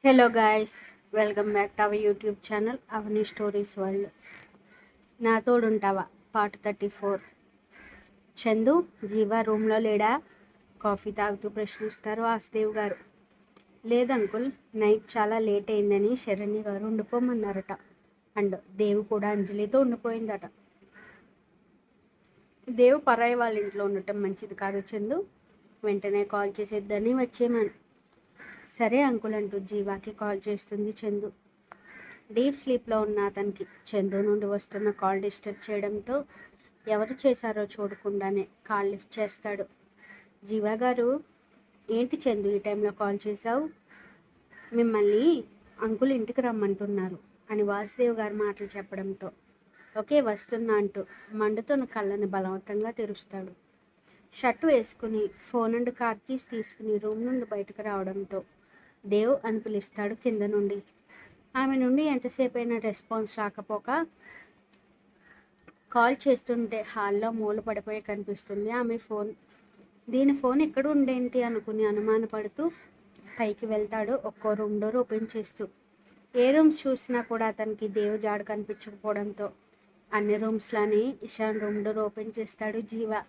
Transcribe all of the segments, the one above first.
Hello guys, welcome back to our YouTube channel Avani stories world. నా తోడుంటావా part 34. Chandu, జీవా రూమ్లో లేడా? Coffee తాగుతూ ప్రశ్నిస్తారు వాసుదేవ్ గారు. లేదు అంకుల్, నైట్ చాలా లేట్ అయిందని శరణ్య గారు ఉండిపోమన్నారట. అండ్ దేవు కూడా అంజలితో ఉండిపోయిందట. దేవు పరాయి వాళ్ళ ఇంట్లో ఉండటం మంచిది కాదు చందు, వెంటనే కాల్ చేసేద్దని వచ్చేమని. సరే అంకుల్ అంటూ జీవాకి కాల్ చేస్తుంది చందు. డీప్ స్లీప్లో ఉన్న అతనికి చందు నుండి వస్తున్న కాల్ డిస్టర్బ్ చేయడంతో ఎవరు చేశారో చూడకుండానే కాల్ లిఫ్ట్ చేస్తాడు. జీవా గారు, ఏంటి చందు ఈ టైంలో కాల్ చేశావు? మిమ్మల్ని అంకుల్ ఇంటికి రమ్మంటున్నారు అని వాసుదేవ్ గారు మాటలు చెప్పడంతో ఓకే వస్తున్నా అంటూ మండుతున్న కళ్ళని బలవంతంగా తెరుస్తాడు. షర్ట్ వేసుకుని ఫోన్ అండ్ కార్ కీస్ తీసుకుని రూమ్ నుండి బయటకు రావడంతో దేవ్ అని పిలుస్తాడు కింద నుండి. ఆమె నుండి ఎంతసేపు అయినా రెస్పాన్స్ రాకపోక కాల్ చేస్తుంటే హాల్లో మూల పడిపోయి కనిపిస్తుంది ఆమె ఫోన్. దీని ఫోన్ ఎక్కడ ఉండేంటి అనుకుని అనుమానపడుతూ పైకి వెళ్తాడు ఒక్కో రూమ్ డోర్ ఓపెన్ చేస్తూ. ఏ రూమ్స్ చూసినా కూడా అతనికి దేవ్ జాడ కనిపించకపోవడంతో అన్ని రూమ్స్లోని ఇషాన్ రూమ్ డోర్ ఓపెన్ చేస్తాడు జీవా.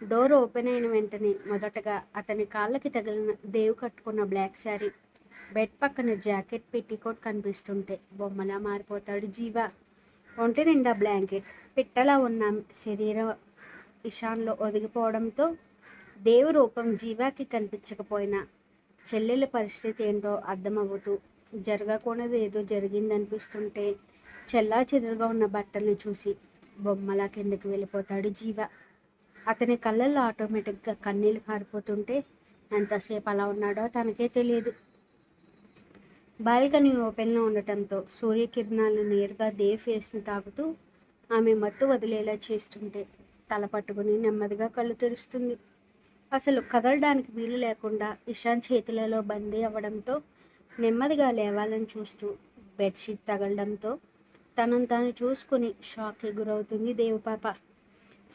డోర్ ఓపెన్ అయిన వెంటనే మొదటగా అతని కాళ్ళకి తగిలిన దేవ్ కట్టుకున్న బ్లాక్ శారీ, బెడ్ పక్కన జాకెట్, పెట్టికోట్ కనిపిస్తుంటే బొమ్మలా మారిపోతాడు జీవా. ఒంటి నిండా బ్లాంకెట్, పిట్టలా ఉన్న శరీరం ఇషాన్లో ఒదిగిపోవడంతో దేవు రూపం జీవాకి కనిపించకపోయినా చెల్లెల పరిస్థితి ఏంటో అర్థమవుతూ జరగకూడదు ఏదో జరిగిందనిపిస్తుంటే చెల్లా చెదురుగా ఉన్న బట్టల్ని చూసి బొమ్మలా కిందకి వెళ్ళిపోతాడు జీవా. అతని కళ్ళల్లో ఆటోమేటిక్గా కన్నీళ్ళు కారిపోతుంటే ఎంతసేపు అలా ఉన్నాడో తనకే తెలియదు. బాల్కనీ ఓపెన్లో ఉండటంతో సూర్యకిరణాలను నేరుగా దేవ్ ఫేస్ని తాకుతూ ఆమె మత్తు వదిలేలా చేస్తుంటే తల పట్టుకుని నెమ్మదిగా కళ్ళు తెరుస్తుంది. అసలు కదలడానికి వీలు లేకుండా ఇషాన్ చేతులలో బందీ అవ్వడంతో నెమ్మదిగా లేవాలని చూస్తూ బెడ్షీట్ తగలడంతో తనను తాను చూసుకుని షాక్కి గురవుతుంది దేవపాప.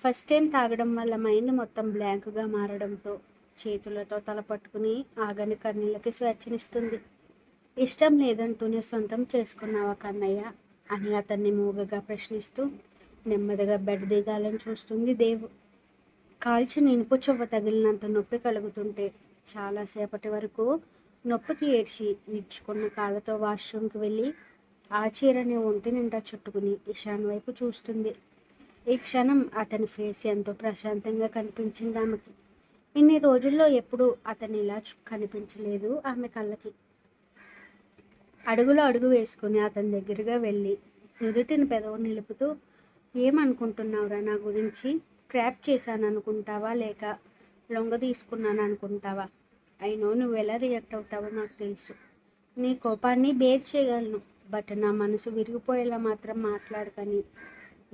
ఫస్ట్ టైం తాగడం వల్ల మైండ్ మొత్తం బ్లాంక్గా మారడంతో చేతులతో తల పట్టుకుని ఆగని కన్నీళ్ళకి స్వేచ్ఛనిస్తుంది. ఇష్టం లేదంటూనే సొంతం చేసుకున్నావా కన్నయ్య అని అతన్ని మూగగా ప్రశ్నిస్తూ నెమ్మదిగా బెడ్ దిగాలని చూస్తుంది దేవు. కాల్చిన ఇనుపు చువ్వ తగిలినంత నొప్పి కలుగుతుంటే చాలాసేపటి వరకు నొప్పికి ఏడ్చి విచ్చుకున్న కాళ్ళతో వాష్రూమ్కి వెళ్ళి ఆ చీరని ఒంటి నిండా చుట్టుకుని ఇషాన్ వైపు చూస్తుంది. ఈ క్షణం అతని ఫేస్ ఎంతో ప్రశాంతంగా కనిపించింది ఆమెకి. ఇన్ని రోజుల్లో ఎప్పుడూ అతను ఇలా కనిపించలేదు ఆమె కళ్ళకి. అడుగులో అడుగు వేసుకుని అతని దగ్గరగా వెళ్ళి నుదుటిని పెదవు నిలుపుతూ, ఏమనుకుంటున్నావురా నా గురించి? ట్రాప్ చేశాను అనుకుంటావా లేక లొంగ తీసుకున్నాను అనుకుంటావా? అయినో నువ్వు ఎలా రియాక్ట్ అవుతావో నాకు తెలుసు. నీ కోపాన్ని బేర్ చేయగలను, బట్ నా మనసు విరిగిపోయేలా మాత్రం మాట్లాడకని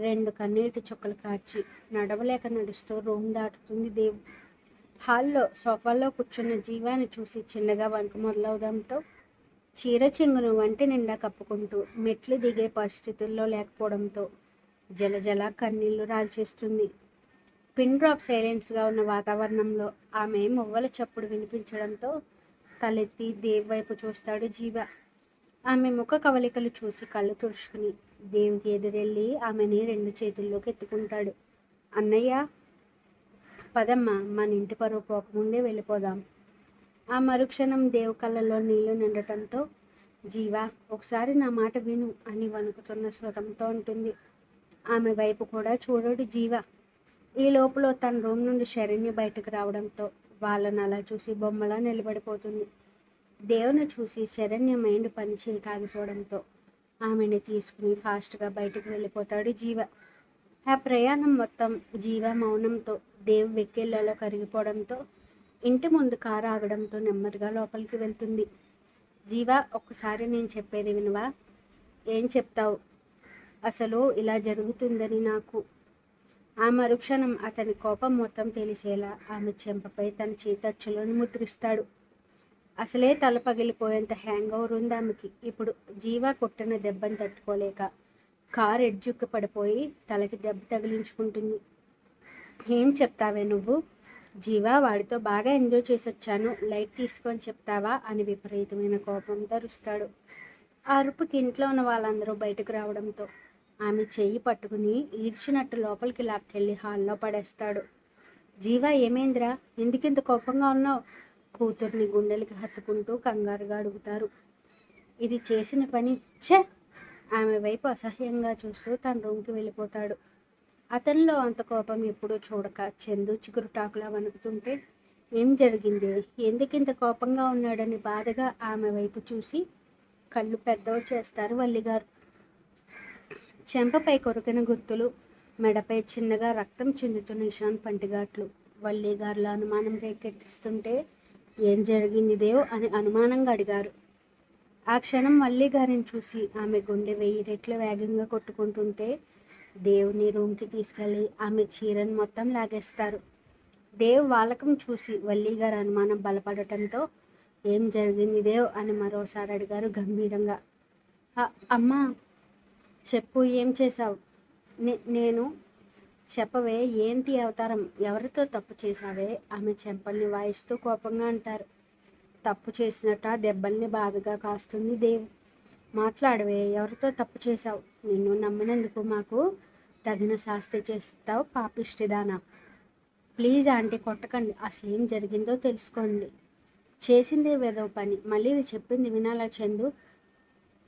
2 కన్నీటి చుక్కలు కార్చి నడవలేక నడుస్తూ రూమ్ దాటుతుంది దేవు. హాల్లో సోఫాలో కూర్చున్న జీవాన్ని చూసి చిన్నగా వణుకు మొదలవడంతో చీర చెంగును వంటి నిండా కప్పుకుంటూ మెట్లు దిగే పరిస్థితుల్లో లేకపోవడంతో జలజల కన్నీళ్లు రాల్చేస్తుంది. పిన్ డ్రాప్ సైలెన్స్గా ఉన్న వాతావరణంలో ఆమె మువ్వల చప్పుడు వినిపించడంతో తలెత్తి దేవ్ వైపు చూస్తాడు జీవ. ఆమె ముఖ కవలికలు చూసి కళ్ళు తుడుచుకుని దేవికి ఎదురెళ్ళి ఆమెని 2 చేతుల్లోకి ఎత్తుకుంటాడు. అన్నయ్య, పదమ్మ, మన ఇంటి పరువు పోకముందే వెళ్ళిపోదాం. ఆ మరుక్షణం దేవు కళ్ళలో నీళ్లు నిండటంతో జీవా, ఒకసారి నా మాట విను అని వణుకుతున్న స్వరంతో ఉంటుంది. ఆమె వైపు కూడా చూడడు జీవ. ఈ లోపల తన రూమ్ నుండి శరణ్య బయటకు రావడంతో వాళ్ళని అలా చూసి బొమ్మలా నిలబడిపోతుంది. దేవుని చూసి శరణ్య మైండ్ పనిచేయ కాగిపోవడంతో ఆమెని తీసుకుని ఫాస్ట్గా బయటకు వెళ్ళిపోతాడు జీవ. ఆ ప్రయాణం మొత్తం జీవ మౌనంతో దేవ్ వెక్కిళ్లలో కరిగిపోవడంతో ఇంటి ముందు కారు ఆగడంతో నెమ్మదిగా లోపలికి వెళ్తుంది. జీవా, ఒక్కసారి నేను చెప్పేది వినవా? ఏం చెప్తావు? అసలు ఇలా జరుగుతుందని నాకు. ఆ మరుక్షణం అతని కోపం మొత్తం తెలిసేలా ఆమె చెంపపై తన చేతచ్చులను ముద్రిస్తాడు. అసలే తల పగిలిపోయేంత హ్యాంగ్ ఓవర్ ఉంది ఆమెకి. ఇప్పుడు జీవా కొట్టిన దెబ్బను తట్టుకోలేక కారు ఎడ్జుక్కి పడిపోయి తలకి దెబ్బ తగిలించుకుంటుంది. ఏం చెప్తావే నువ్వు? జీవా వాడితో బాగా ఎంజాయ్ చేసొచ్చాను, లైట్ తీసుకొని చెప్తావా అని విపరీతమైన కోపం తరుస్తాడు. ఆ అరుపుకి ఇంట్లో ఉన్న వాళ్ళందరూ బయటకు రావడంతో ఆమె చెయ్యి పట్టుకుని ఈడ్చినట్టు లోపలికి లాక్కెళ్ళి హాల్లో పడేస్తాడు. జీవా ఏమైందిరా, ఎందుకింత కోపంగా ఉన్నావు? కూతుర్ని గుండెలకి హత్తుకుంటూ కంగారుగా అడుగుతారు. ఇది చేసిన పని ఛే! ఆమె వైపు అసహ్యంగా చూస్తూ తన రూమ్కి వెళ్ళిపోతాడు. అతనిలో అంత కోపం ఎప్పుడూ చూడక చందు చిగురుటాకులా వణుకుతుంటే ఏం జరిగింది, ఎందుకింత కోపంగా ఉన్నాడని బాధగా ఆమె వైపు చూసి కళ్ళు పెద్దవి చేస్తారు వల్లిగారు. చెంపపై కొరికిన గుర్తులు, మెడపై చిన్నగా రక్తం చిందుతున్న నిషాన్ పంటిగాట్లు వల్లిగారుల అనుమానం రేకెత్తిస్తుంటే ఏం జరిగింది దేవ్ అని అనుమానంగా అడిగారు. ఆ క్షణం వల్లిగారిని చూసి ఆమె గుండె 1000 రెట్లు వేగంగా కొట్టుకుంటుంటే దేవుని రూమ్కి తీసుకెళ్ళి ఆమె చీరను మొత్తం లాగేస్తారు. దేవ్ వాళ్ళకం చూసి వల్లిగారు అనుమానం బలపడటంతో ఏం జరిగింది దేవ్ అని మరోసారి అడిగారు గంభీరంగా. అమ్మా చెప్పు, ఏం చేశావు? నేను చెప్పవే, ఏంటి అవతారం, ఎవరితో తప్పు చేశావే? ఆమె చెంపల్ని వాయిస్తూ కోపంగా అంటారు. తప్పు చేసినట్ట దెబ్బల్ని బాధగా కాస్తుంది దేవ్. మాట్లాడవే, ఎవరితో తప్పు చేశావు? నిన్ను నమ్మినందుకు మాకు తగిన శాస్తి చేస్తావు పాపిష్టిదానా. ప్లీజ్ ఆంటీ కొట్టకండి, అసలు ఏం జరిగిందో తెలుసుకోండి. చేసిందే వేదో పని, మళ్ళీ ఇది చెప్పింది వినాలా చందు?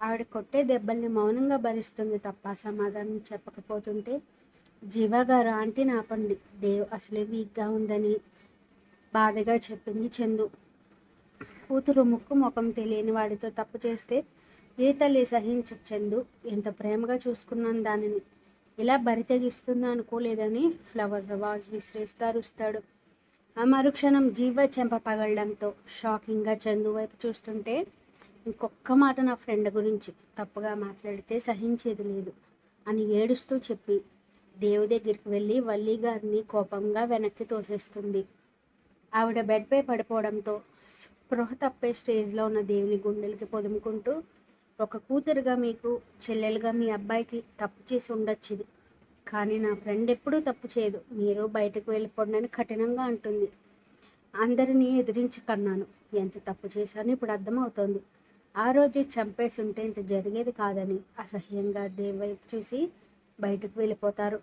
ఆవిడ కొట్టే దెబ్బల్ని మౌనంగా భరిస్తుంది తప్ప సమాధానం చెప్పకపోతుంటే జీవా గారు ఆంటీని ఆపండి, దేవ్ అసలే వీక్గా ఉందని బాధగా చెప్పింది చందు. కూతురు ముక్కు ముఖం తెలియని వాడితో తప్పు చేస్తే ఏ తల్లి సహించచ్చందు? ఎంత ప్రేమగా చూసుకున్నాను దానిని, ఇలా బరి తెగిస్తుందో అనుకోలేదని ఫ్లవర్ వాజ్ విసిరేస్తారుస్తాడు. ఆ మరుక్షణం జీవ చెంప పగలడంతో షాకింగ్గా చందు వైపు చూస్తుంటే ఇంకొక్క మాట నా ఫ్రెండ్ గురించి తప్పుగా మాట్లాడితే సహించేది లేదు అని ఏడుస్తూ చెప్పి దేవు దగ్గరికి వెళ్ళి వల్లి గారిని కోపంగా వెనక్కి తోసేస్తుంది. ఆవిడ బెడ్పై పడిపోవడంతో స్పృహ తప్పే స్టేజ్లో ఉన్న దేవుని గుండెలకి పొదుముకుంటూ ఒక కూతురుగా మీకు, చెల్లెలుగా మీ అబ్బాయికి తప్పు చేసి ఉండొచ్చు ఇది, కానీ నా ఫ్రెండ్ ఎప్పుడూ తప్పు చేయదు, మీరు బయటకు వెళ్ళిపోండి అని కఠినంగా అంటుంది. అందరినీ ఎదిరించి కన్నాను, ఎంత తప్పు చేశానో ఇప్పుడు అర్థమవుతోంది. ఆ రోజు చంపేసి ఉంటే ఇంత జరిగేది కాదని అసహ్యంగా దేవ్ వైపు చూసి బయటకు వెళ్ళిపోతారు.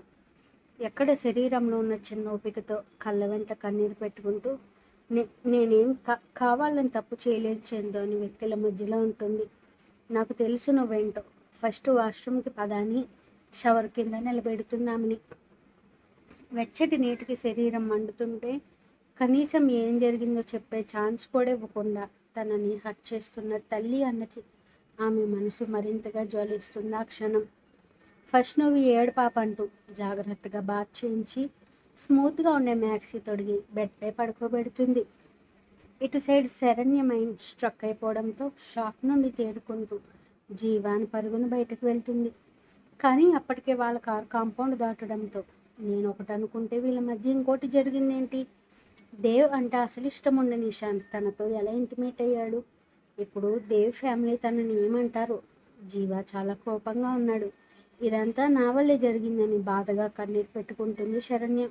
ఎక్కడ శరీరంలో ఉన్న చిన్న ఓపికతో కళ్ళ వెంట కన్నీరు పెట్టుకుంటూ నేనేం కావాలని తప్పు చేయలేదు చందు అని వ్యక్తుల మధ్యలో ఉంటుంది. నాకు తెలుసు నువ్వేంటో, ఫస్ట్ వాష్రూమ్కి పదాన్ని షవర్ కింద నిలబెడుతుందామని. వెచ్చటి నీటికి శరీరం మండుతుంటే కనీసం ఏం జరిగిందో చెప్పే ఛాన్స్ కూడా ఇవ్వకుండా తనని హర్ట్ చేస్తున్న తల్లి అన్నకి ఆమె మనసు మరింతగా జ్వలిస్తుంది ఆ క్షణం. ఫస్ట్ నువ్వు ఏడు పాప అంటూ జాగ్రత్తగా బాత్ చేయించి స్మూత్గా ఉండే మ్యాక్సీ తొడిగి బెడ్పై పడుకోబెడుతుంది. ఇటు సైడ్ శరణ్య మైండ్ స్ట్రక్ అయిపోవడంతో షాక్ నుండి తేరుకుంటూ జీవాని పరుగును బయటకు వెళ్తుంది. కానీ అప్పటికే వాళ్ళ కారు కాంపౌండ్ దాటడంతో నేను ఒకటి అనుకుంటే వీళ్ళ మధ్య ఇంకోటి జరిగిందేంటి? దేవ్ అంటే అసలు ఇష్టం ఉండే నిశాంత్ తనతో ఎలా ఇంటిమేట్ అయ్యాడు? ఇప్పుడు దేవ్ ఫ్యామిలీ తనని ఏమంటారు? జీవా చాలా కోపంగా ఉన్నాడు. ఇదంతా నా వల్లే జరిగిందని బాధగా కన్నీరు పెట్టుకుంటుంది శరణ్య.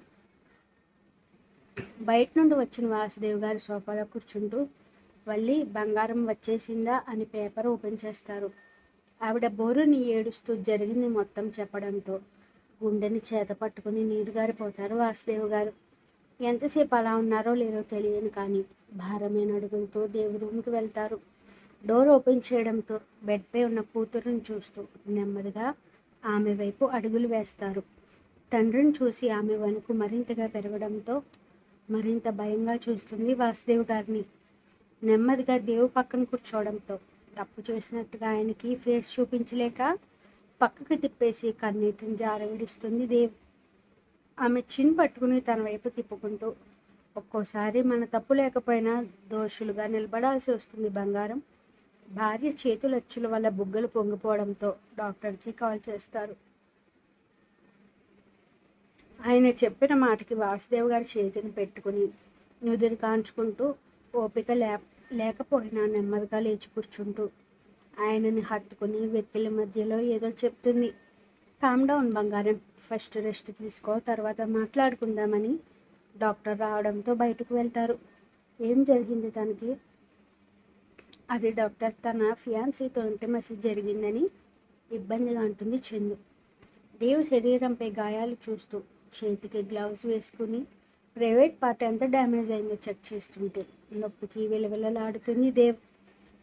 బయట నుండి వచ్చిన వాసుదేవ్ గారి సోఫాలో కూర్చుంటూ వల్లి బంగారం వచ్చేసిందా అని పేపర్ ఓపెన్ చేస్తారు. ఆవిడ బోరుని ఏడుస్తూ జరిగింది మొత్తం చెప్పడంతో గుండెని చేత పట్టుకుని నీరు గారిపోతారు వాసుదేవ్ గారు. ఎంతసేపు అలా ఉన్నారో లేదో తెలియని కానీ భారమైన అడుగులతో దేవు రూమ్కి వెళ్తారు. డోర్ ఓపెన్ చేయడంతో బెడ్పై ఉన్న కూతురుని చూస్తూ నెమ్మదిగా ఆమె వైపు అడుగులు వేస్తారు. తండ్రిని చూసి ఆమె వణుకు మరింతగా పెరగడంతో మరింత భయంగా చూస్తుంది వాసుదేవ్ గారిని. నెమ్మదిగా దేవు పక్కన కూర్చోవడంతో తప్పు చేసినట్టుగా ఆయనకి ఫేస్ చూపించలేక పక్కకి తిప్పేసి కన్నీటిని జారవిడుస్తుంది దేవ్. ఆమె చిన్ పట్టుకుని తన వైపు తిప్పుకుంటూ ఒక్కోసారి మన తప్పు లేకపోయినా దోషులుగా నిలబడాల్సి వస్తుంది బంగారం. భార్య చేతులచ్చుల వల్ల బుగ్గలు పొంగిపోవడంతో డాక్టర్కి కాల్ చేస్తారు. ఆయన చెప్పిన మాటకి వాసుదేవ్ గారి చేతిని పెట్టుకుని నుదురు కాంచుకుంటూ ఓపిక లేకపోయినా నెమ్మదిగా లేచి కూర్చుంటూ ఆయనని హత్తుకుని వెక్కిల మధ్యలో ఏదో చెప్తుంది. కామ్ డౌన్ బంగారం, ఫస్ట్ రెస్ట్ తీసుకో, తర్వాత మాట్లాడుకుందామని డాక్టర్ రావడంతో బయటకు వెళ్తారు. ఏం జరిగింది తనకి? అది డాక్టర్ తన ఫియాన్సీతో ఇంటిమసీ జరిగిందని ఇబ్బందిగా అంటుంది చందు. దేవ్ శరీరంపై గాయాలు చూస్తూ చేతికి గ్లౌజ్ వేసుకుని ప్రైవేట్ పార్ట్ ఎంత డ్యామేజ్ అయిందో చెక్ చేస్తుంటే నొప్పికి విలవిలలాడుతుంది దేవ్.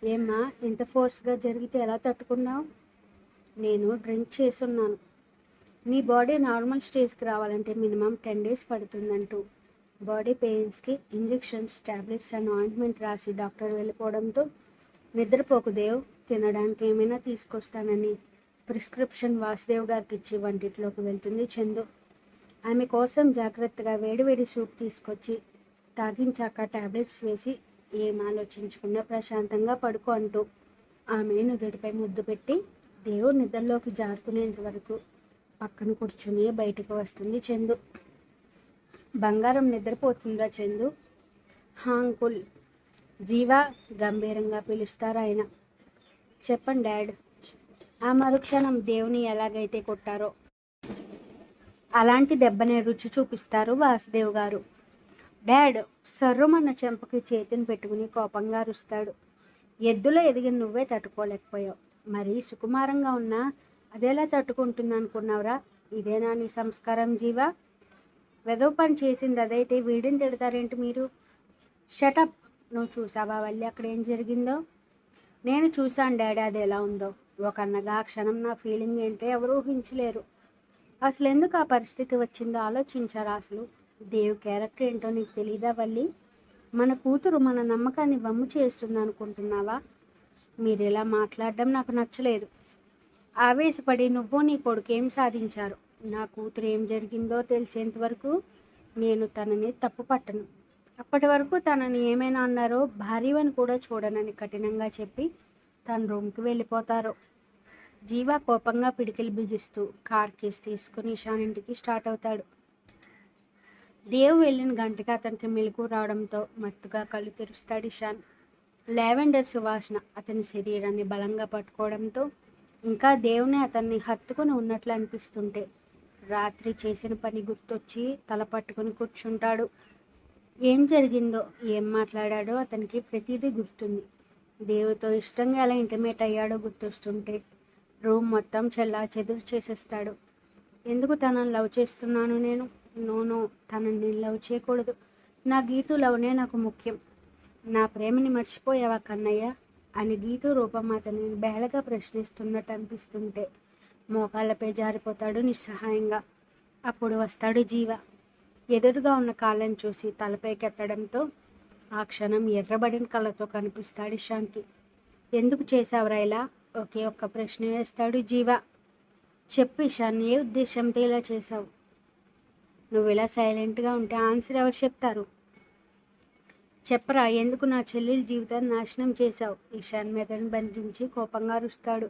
ఏమ్మా, ఇంత ఫోర్స్గా జరిగితే ఎలా తట్టుకున్నావు? నేను డ్రింక్ చేసున్నాను. నీ బాడీ నార్మల్ స్టేజ్కి రావాలంటే మినిమం 10 days పడుతుందంటూ బాడీ పెయిన్స్కి ఇంజెక్షన్స్, టాబ్లెట్స్ అండ్ ఆయింట్మెంట్ రాసి డాక్టర్ వెళ్ళిపోవడంతో నిద్రపోకు దేవ్, తినడానికి ఏమైనా తీసుకొస్తానని ప్రిస్క్రిప్షన్ వాసుదేవ్ గారికి ఇచ్చి వంటిట్లోకి వెళ్తుంది చందు. ఆమె కోసం జాగ్రత్తగా వేడివేడి సూప్ తీసుకొచ్చి తాగించాక టాబ్లెట్స్ వేసి ఏం ఆలోచించకుండా ప్రశాంతంగా పడుకో అంటూ ఆమె నుదుటిపై ముద్దు పెట్టి దేవుడు నిద్రలోకి జారుకునేంత వరకు పక్కన కూర్చుని బయటకు వస్తుంది చందు. బంగారం నిద్రపోతుందా చందు? అంకుల్, జీవా గంభీరంగా పిలుస్తారు ఆయన. చెప్పండి డాడ్. ఆ మరుక్షణం దేవుని ఎలాగైతే కొట్టారో అలాంటి దెబ్బనే రుచి చూపిస్తారు వాసుదేవ్ గారు. డాడ్ సర్రుమన్న చెంపకి చేతిని పెట్టుకుని కోపంగా అరుస్తాడు. ఎద్దులో ఎదిగిన నువ్వే తట్టుకోలేకపోయావు, మరి సుకుమారంగా ఉన్నా అదేలా తట్టుకుంటుంది అనుకున్నావురా? ఇదేనా నీ సంస్కారం జీవా? వెదవ పని చేసింది అదైతే వీడిని తిడతారేంటి మీరు? షటప్. నువ్వు చూసావా వల్లి అక్కడ ఏం జరిగిందో? నేను చూశాను డాడీ, అది ఎలా ఉందో. ఒక అన్నగా ఆ క్షణం నా ఫీలింగ్ ఏంటో ఎవరు ఊహించలేరు. అసలు ఎందుకు ఆ పరిస్థితి వచ్చిందో ఆలోచించారా? అసలు దేవ్ క్యారెక్టర్ ఏంటో నీకు తెలీదా వల్లి? మన కూతురు మన నమ్మకాన్ని వమ్ము చేస్తుంది అనుకుంటున్నావా? మీరు ఇలా మాట్లాడడం నాకు నచ్చలేదు. ఆవేశపడి నువ్వు నీ కొడుకు ఏం సాధించారు? నా కూతురు ఏం జరిగిందో తెలిసేంత వరకు నేను తనని తప్పు పట్టను. అప్పటి వరకు తనని ఏమైనా అన్నారో భార్యవని కూడా చూడనని కఠినంగా చెప్పి తన రూమ్కి వెళ్ళిపోతారు. జీవా కోపంగా పిడికిలు బిగిస్తూ కార్ కేస్ తీసుకుని ఇషాన్ ఇంటికి స్టార్ట్ అవుతాడు. దేవ్ వెళ్ళిన గంటకి అతనికి మెలకు రావడంతో మత్తుగా కళ్ళు తెరుస్తాడు ఇషాన్. లావెండర్ సువాసన అతని శరీరాన్ని బలంగా పట్టుకోవడంతో ఇంకా దేవుని అతన్ని హత్తుకుని ఉన్నట్లు అనిపిస్తుంటే రాత్రి చేసిన పని గుర్తొచ్చి తల పట్టుకుని కూర్చుంటాడు. ఏం జరిగిందో, ఏం మాట్లాడాడో అతనికి ప్రతిదీ గుర్తుంది. దేవుతో ఇష్టంగా ఎలా ఇంటిమేట్ అయ్యాడో గుర్తొస్తుంటే రూమ్ మొత్తం చెల్లా చెదురు చేసేస్తాడు. ఎందుకు తనని లవ్ చేస్తున్నాను నేను? నోనో, తనని లవ్ చేయకూడదు. నా గీతు లవ్నే నాకు ముఖ్యం. నా ప్రేమని మర్చిపోయావా కన్నయ్య అని గీతు రూపం అతని బేలగా ప్రశ్నిస్తున్నట్టు అనిపిస్తుంటే మోకాళ్ళపై జారిపోతాడు నిస్సహాయంగా. అప్పుడు వస్తాడు జీవ. ఎదురుగా ఉన్న కాళ్ళని చూసి తలపైకెత్తడంతో ఆ క్షణం ఎర్రబడిన కళ్ళతో కనిపిస్తాడు ఇషాన్కి. ఎందుకు చేశావురా ఇలా? ఒకే ఒక్క ప్రశ్న వేస్తాడు జీవ. చెప్పు ఇషాన్, ఏ ఉద్దేశంతో ఇలా చేశావు? నువ్వు ఇలా సైలెంట్గా ఉంటే ఆన్సర్ ఎవరు చెప్తారు? చెప్పరా, ఎందుకు నా చెల్లెలి జీవితాన్ని నాశనం చేశావు? ఇషాన్ మెదడును బంధించి కోపంగా అరుస్తాడు.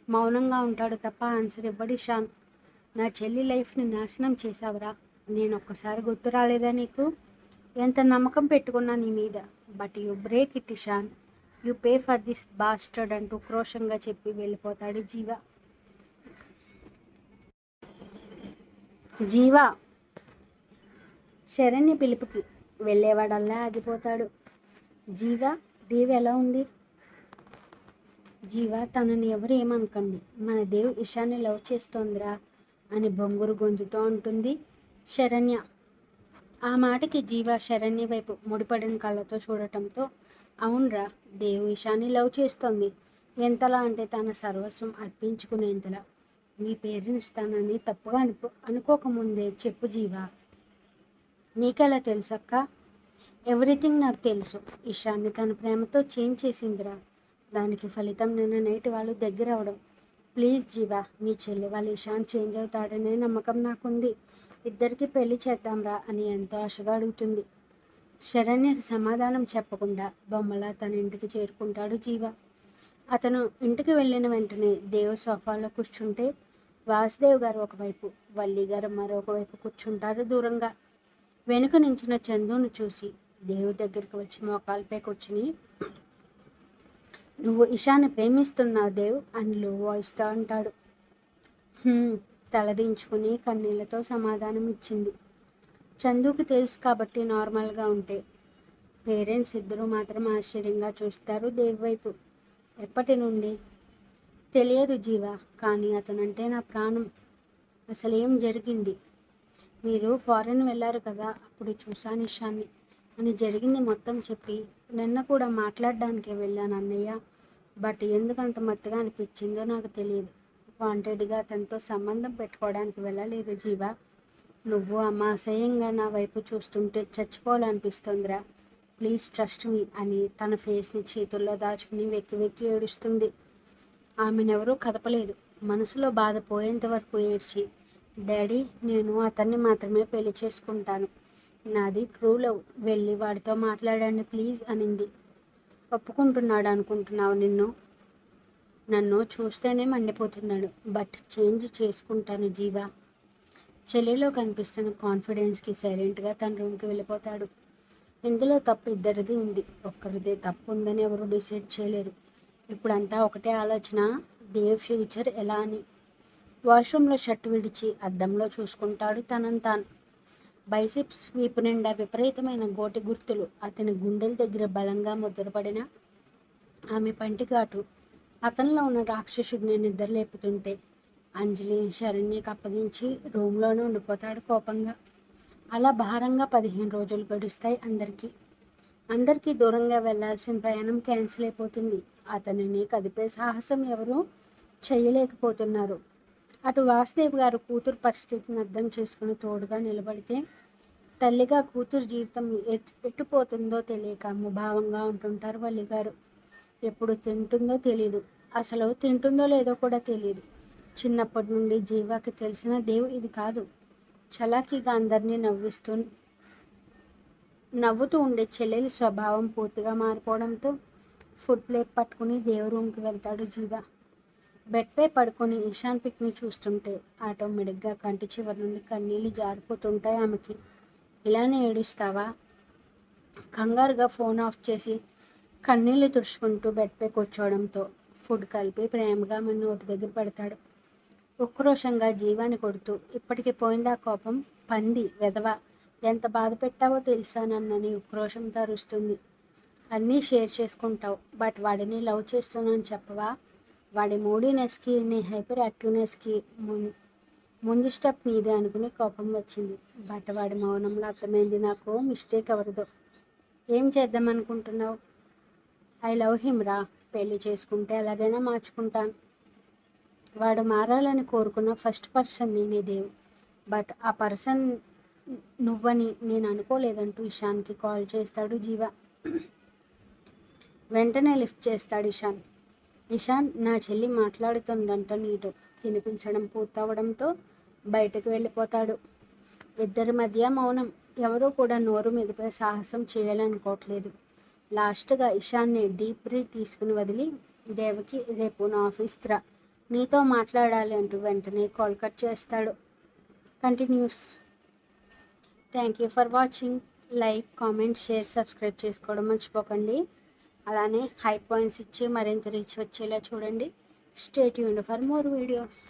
మౌనంగా ఉంటాడు తప్ప ఆన్సర్ ఇవ్వడు ఇషాన్. నా చెల్లి లైఫ్ని నాశనం చేశావురా? నేను ఒక్కసారి గుర్తు రాలేదా నీకు? ఎంత నమ్మకం పెట్టుకున్నా నీ మీద. But you break it Ishan. You pay for this bastard అంటూ క్రోషంగా చెప్పి వెళ్ళిపోతాడు జీవ. జీవా శరణ్య పిలుపుకి వెళ్ళేవాడల్లా ఆగిపోతాడు. జీవా, దేవి ఎలా ఉంది? జీవా, తనని ఎవరు ఏమనుకోండి, మన దేవ్ ఇషాన్ని లవ్ చేస్తోందిరా అని బొంగురు గొంతుతో అంటుంది శరణ్య. ఆ మాటకి జీవ శరణ్య వైపు ముడిపడిన కళ్ళతో చూడటంతో అవునరా, దేవ్ ఇషాన్ని లవ్ చేస్తోంది. ఎంతలా అంటే తన సర్వస్వం అర్పించుకునేంతలా. మీ పేరెంట్స్ తనని తప్పుగా అనుకోకముందే చెప్పు జీవా. నీకెలా తెలుసక్క? ఎవ్రీథింగ్ నాకు తెలుసు. ఇషాన్ని తన ప్రేమతో చేంజ్ చేసిందిరా. దానికి ఫలితం నిన్న నైట్ వాళ్ళు దగ్గర అవడం. ప్లీజ్ జీవా, నీ చెల్లి వాళ్ళు ఇషాన్ చేంజ్ అవుతాడనే నమ్మకం నాకుంది. ఇద్దరికి పెళ్లి చేద్దాంరా అని ఎంతో ఆశగా అడుగుతుంది. శరణ్యకి సమాధానం చెప్పకుండా బొమ్మలా తన ఇంటికి చేరుకుంటాడు జీవ. అతను ఇంటికి వెళ్ళిన వెంటనే దేవ్ సోఫాలో కూర్చుంటే వాసుదేవ్ గారు ఒకవైపు, వల్లి గారు మరొక వైపు కూర్చుంటారు దూరంగా. వెనుక నించిన చందును చూసి దేవ్ దగ్గరికి వచ్చి మోకాలపై కూర్చుని, నువ్వు ఇషాన్ని ప్రేమిస్తున్నావు దేవ్ అని లో వాయిస్తో అంటాడు. తలదించుకుని కన్నీళ్లతో సమాధానం ఇచ్చింది. చందుకి తెలుసు కాబట్టి నార్మల్గా ఉంటే. పేరెంట్స్ ఇద్దరూ మాత్రం ఆశ్చర్యంగా చూస్తారు దేవ్ వైపు. ఎప్పటి నుండి తెలియదు జీవ, కానీ అతనంటే నా ప్రాణం. అసలేం జరిగింది? మీరు ఫారెన్ వెళ్ళారు కదా, అప్పుడు చూశాను ఇషాన్ని అని జరిగింది మొత్తం చెప్పి. నిన్న కూడా మాట్లాడడానికే వెళ్ళాను అన్నయ్య, బట్ ఎందుకంత మత్తుగా అనిపించిందో నాకు తెలియదు. వాంటెడ్గా అతనితో సంబంధం పెట్టుకోవడానికి వెళ్ళలేదు జీవ. నువ్వు అమ్మ అసహ్యంగా నా వైపు చూస్తుంటే చచ్చిపోవాలనిపిస్తుందిరా. ప్లీజ్ ట్రస్ట్ మీ అని తన ఫేస్ని చేతుల్లో దాచుకుని వెక్కి వెక్కి ఏడుస్తుంది. ఆమెనెవరూ కదపలేదు. మనసులో బాధ పోయేంత వరకు ఏడ్చి, డాడీ నేను అతన్ని మాత్రమే పెళ్లి చేసుకుంటాను, నాది ట్రూ లవ్, వెళ్ళి వాడితో మాట్లాడండి ప్లీజ్ అనింది. ఒప్పుకుంటున్నాడు అనుకుంటున్నావు? నన్ను చూస్తేనే మండిపోతున్నాడు, బట్ చేంజ్ చేసుకుంటాను జీవా. చెల్లిలో కనిపిస్తున్న కాన్ఫిడెన్స్కి సైలెంట్గా తన రూమ్కి వెళ్ళిపోతాడు. ఇందులో తప్పు ఇద్దరిది ఉంది, ఒక్కరిదే తప్పు ఉందని ఎవరు డిసైడ్ చేయలేరు. ఇప్పుడంతా ఒకటే ఆలోచన, దేవ్ ఫ్యూచర్ ఎలా అని. వాష్రూమ్లో షర్ట్ విడిచి అద్దంలో చూసుకుంటాడు తనను తాను. బైసిప్స్ వీపు నిండా విపరీతమైన గోటి గుర్తులు. అతని గుండెల దగ్గర బలంగా ముద్రపడిన ఆమె పంటిఘాటు అతనిలో ఉన్న రాక్షసుడిని నిద్రలేపుతుంటే అంజలిని శరణ్యకి అప్పగించి రూమ్లోనే ఉండిపోతాడు కోపంగా. అలా భారంగా 15 రోజులు గడుస్తాయి. అందరికీ దూరంగా వెళ్లాల్సిన ప్రయాణం క్యాన్సిల్ అయిపోతుంది. అతనిని కదిపే సాహసం ఎవరూ చేయలేకపోతున్నారు. అటు వాసుదేవ్ గారు కూతురు పరిస్థితిని అర్థం చేసుకుని తోడుగా నిలబడితే, తల్లిగా కూతురు జీవితం ఎట్టుపోతుందో తెలియక ముభావంగా ఉంటుంటారు వల్లిగారు. ఎప్పుడు తింటుందో తెలీదు, అసలు తింటుందో లేదో కూడా తెలియదు. చిన్నప్పటి నుండి జీవాకి తెలిసిన దేవ్ ఇది కాదు. చలాకీగా అందరినీ నవ్వుతూ ఉండే చెల్లెలి స్వభావం పూర్తిగా మారిపోవడంతో ఫుడ్ ప్లేట్ పట్టుకుని దేవ్ రూమ్కి వెళ్తాడు జీవ. బెడ్పై పడుకొని ఇషాన్ పిక్ని చూస్తుంటే ఆటోమేటిక్గా కంటి చివరి నుండి కన్నీళ్లు జారిపోతుంటాయి ఆమెకి. ఇలానే ఏడుస్తావా? కంగారుగా ఫోన్ ఆఫ్ చేసి కన్నీళ్లు తుడుచుకుంటూ బెడ్పై కూర్చోవడంతో ఫుడ్ కలిపి ప్రేమగా మన నోటి దగ్గర పెడతాడు. ఉక్రోషంగా జీవాన్ని కొడుతూ, ఇప్పటికి పోయిందా కోపం? పంది వెధవ, ఎంత బాధ పెట్టావో తెలుసా నన్నని ఉక్రోషం తరుస్తుంది. అన్నీ షేర్ చేసుకుంటావు, బట్ వాడిని లవ్ చేస్తున్నాను చెప్పవా? వాడి మూడీనెస్కి నీ హైపర్ యాక్టివ్నెస్కి ముందు స్టెప్ నీదే అనుకుని కోపం వచ్చింది. బట్ వాడి మౌనంలో అర్థమైంది నాకు మిస్టేక్ ఎవరిదో. ఏం చేద్దాం అనుకుంటున్నావు? ఐ లవ్ హిమ్ రా, పెళ్లి చేసుకుంటే ఎలాగైనా మార్చుకుంటాను. వాడు మారాలని కోరుకున్న ఫస్ట్ పర్సన్ నేనే దేవ్, బట్ ఆ పర్సన్ నువ్వని నేను అనుకోలేదంటూ ఇషాన్కి కాల్ చేస్తాడు జీవ. వెంటనే లిఫ్ట్ చేస్తాడు ఇషాన్ నా చెల్లి మాట్లాడుతుందంట నీతో. తినిపించడం పూర్తవడంతో బయటకు వెళ్ళిపోతాడు. ఇద్దరి మధ్య మౌనం. ఎవరూ కూడా నోరు మెదిపే సాహసం చేయాలనుకోవట్లేదు. లాస్ట్గా ఇషాన్ని డీప్ బ్రీత్ తీసుకుని వదిలి, దేవకి రేపు నా ఆఫీస్కి రా, నీతో మాట్లాడాలి అంటూ వెంటనే కాల్ కట్ చేస్తాడు. Continuous. Thank you for watching. Like, comment, share, subscribe చేసుకోవడం మర్చిపోకండి. అలానే హై పాయింట్స్ ఇచ్చి మరింత రీచ్ వచ్చేలా చూడండి. Stay tuned for more videos.